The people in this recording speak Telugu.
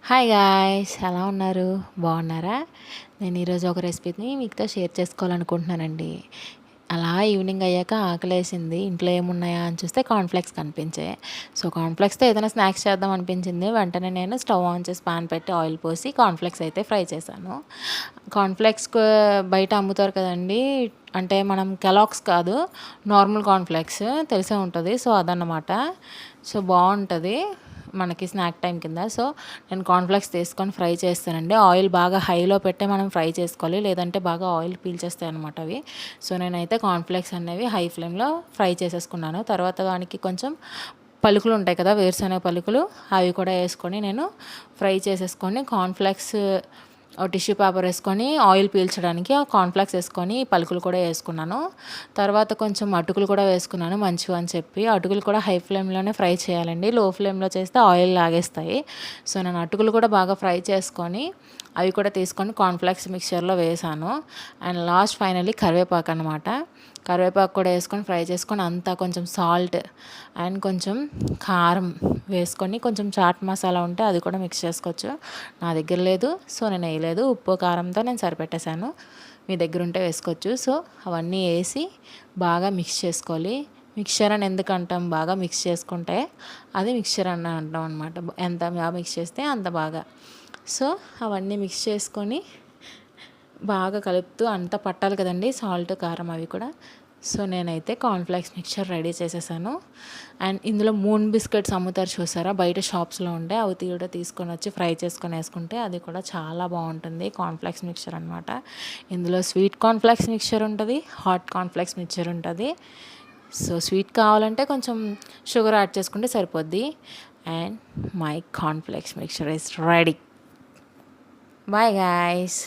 హాయ్ గాయ్స్, ఎలా ఉన్నారు? బాగున్నారా? నేను ఈరోజు ఒక రెసిపీని మీతో షేర్ చేసుకోవాలనుకుంటున్నానండి. అలా ఈవినింగ్ అయ్యాక ఆకలేసింది. ఇంట్లో ఏమున్నాయా అని చూస్తే కార్న్‌ఫ్లెక్స్ కనిపించాయి. సో, కార్న్‌ఫ్లెక్స్‌తో ఏదైనా స్నాక్స్ చేద్దాం అనిపించింది. వెంటనే నేను స్టవ్ ఆన్ చేసి పాన్ పెట్టి ఆయిల్ పోసి కార్న్‌ఫ్లెక్స్ అయితే ఫ్రై చేశాను. కార్న్‌ఫ్లెక్స్ బయట అమ్ముతారు కదండీ! అంటే మనం కెలాగ్స్ కాదు, నార్మల్ కార్న్‌ఫ్లెక్స్ తెలిసే ఉంటది. సో, అదన్నమాట. సో, బావుంటది మనకి స్నాక్ టైం కింద. సో, నేను కార్న్‌ఫ్లెక్స్ తీసుకొని ఫ్రై చేస్తానండి. ఆయిల్ బాగా హైలో పెట్టే మనం ఫ్రై చేసుకోవాలి. లేదంటే బాగా ఆయిల్ పీల్చేస్తాయన్నమాట అవి. సో, నేనైతే కార్న్‌ఫ్లెక్స్ అనేవి హై ఫ్లేమ్‌లో ఫ్రై చేసేసుకున్నాను. తర్వాత దానికి కొంచెం పలుకులు ఉంటాయి కదా, వేరుశనగ పలుకులు, అవి కూడా వేసుకొని నేను ఫ్రై చేసేసుకొని కార్న్‌ఫ్లెక్స్ టిష్యూ పేపర్ వేసుకొని ఆయిల్ పీల్చడానికి ఆ కార్న్‌ఫ్లెక్స్ వేసుకొని పలుకులు కూడా వేసుకున్నాను. తర్వాత కొంచెం అటుకులు కూడా వేసుకున్నాను మంచివి అని చెప్పి. అటుకులు కూడా హై ఫ్లేమ్లోనే ఫ్రై చేయాలండి, లో ఫ్లేమ్లో చేస్తే ఆయిల్ లాగేస్తాయి. సో, నేను అటుకులు కూడా బాగా ఫ్రై చేసుకొని అవి కూడా తీసుకొని కార్న్‌ఫ్లెక్స్ మిక్చర్లో వేసాను. అండ్ లాస్ట్ ఫైనల్లీ కరివేపాకు అనమాట. కరివేపాకు కూడా వేసుకొని ఫ్రై చేసుకొని అంతా కొంచెం సాల్ట్ అండ్ కొంచెం కారం వేసుకొని కొంచెం చాట్ మసాలా ఉంటే అది కూడా మిక్స్ చేసుకోవచ్చు. నా దగ్గర లేదు, సో నేను వేయలేదు. ఉప్పు కారంతో నేను సరిపెట్టేశాను. మీ దగ్గర ఉంటే వేసుకోవచ్చు. సో, అవన్నీ వేసి బాగా మిక్స్ చేసుకోవాలి. మిక్చర్ అని ఎందుకు అంటాం, బాగా మిక్స్ చేసుకుంటే అది మిక్చర్ అని అంటాం అనమాట. ఎంత బాగా మిక్స్ చేస్తే అంత బాగా. సో, అవన్నీ మిక్స్ చేసుకొని బాగా కలుపుతూ అంతా పట్టాలి కదండి, సాల్ట్ కారం అవి కూడా. సో, నేనైతే కార్న్‌ఫ్లెక్స్ మిక్చర్ రెడీ చేసేసాను. అండ్ ఇందులో మూన్ బిస్కెట్స్ అమ్ముతారు చూసారా, బయట షాప్స్లో ఉంటే అవి కూడా తీసుకొని వచ్చి ఫ్రై చేసుకొని వేసుకుంటే అది కూడా చాలా బాగుంటుంది. కార్న్‌ఫ్లెక్స్ మిక్చర్ అనమాట. ఇందులో స్వీట్ కార్న్‌ఫ్లెక్స్ మిక్చర్ ఉంటుంది, హాట్ కార్న్‌ఫ్లెక్స్ మిక్చర్ ఉంటుంది. సో, స్వీట్ కావాలంటే కొంచెం షుగర్ యాడ్ చేసుకుంటే సరిపోద్ది. And my cornflakes mixture is ready. Bye guys.